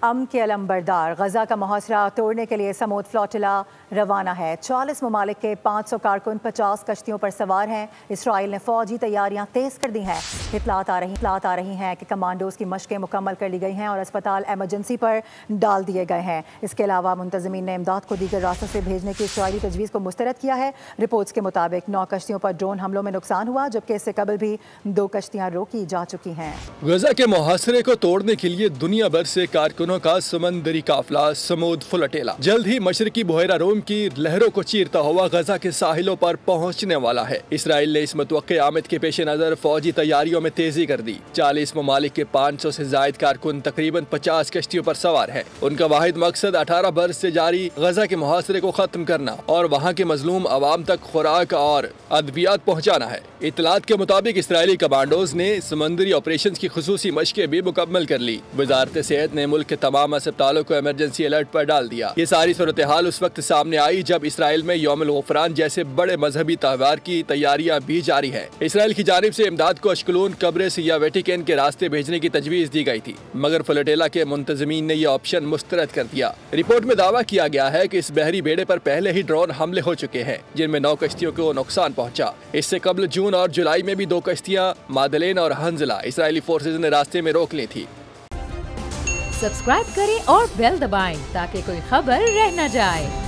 अमन के अलंबरदार गजा का मुहासरा तोड़ने के लिए समुद फ्लोटिला रवाना है। 40 ममालिक के 500 कारकुन 50 कश्तियों पर सवार हैं। इसराइल ने फौजी तैयारियां तेज कर दी हैं। इतलात आ रही हैं कि कमांडोज की मशकें मुकम्मल कर ली गई हैं और अस्पताल एमरजेंसी पर डाल दिए गए हैं। इसके अलावा मुंतजमीन ने इमदाद को दीगर रास्तों से भेजने की इसराइली तजवीज़ को मुस्तरद किया है। रिपोर्ट्स के मुताबिक 9 कश्तियों पर ड्रोन हमलों में नुकसान हुआ, जबकि इससे कबल भी 2 कश्तियां रोकी जा चुकी हैं। गजा के मुहासरे को तोड़ने के लिए दुनिया भर से कारकुनों का समंदरी काफिला समुद फ्लोटिला जल्द ही मशरकी बुहेरा रोम की लहरों को चीरता हुआ गजा के साहिलों पर पहुंचने वाला है। इसराइल ने इस मुतवक्के आमद के पेश नजर फौजी तैयारियों में तेजी कर दी। 40 ममालिक के 500 से जायद कारकुन तकरीबन 50 कश्तियों पर सवार है। उनका वाहिद मकसद 18 बरस से जारी गजा के मुहासरे को खत्म करना और वहाँ के मजलूम अवाम तक खुराक और अद्वियात पहुँचाना है। इतलात के मुताबिक इसराइली कमांडोज ने समंदरी ऑपरेशन की खुसूसी मशकें भी मुकम्मल कर ली। वजारत सेहत ने मुल्क के तमाम अस्पतालों को इमरजेंसी अलर्ट पर डाल दिया। ये सारी सूरत हाल उस वक्त सामने आई जब इसराइल में यौमुल गुफरान जैसे बड़े मजहबी त्योहार की तैयारियां भी जारी है। इसराइल की जानिब से इमदाद को अश्कलून, कब्रिस या वेटिकन के रास्ते भेजने की तजवीज़ दी गई थी, मगर फ्लोटिला के मुंतजमीन ने यह ऑप्शन मुस्तरद कर दिया। रिपोर्ट में दावा किया गया है कि इस बहरी बेड़े पर पहले ही ड्रोन हमले हो चुके हैं, जिनमें 9 कश्तियों को नुकसान पहुंचा। इससे कबल जून और जुलाई में भी 2 कश्तियां मादलेन और हंजला इसराइली फोर्सेज ने रास्ते में रोक ली थी। सब्सक्राइब करें और बेल दबाएं ताकि कोई खबर रह न जाए।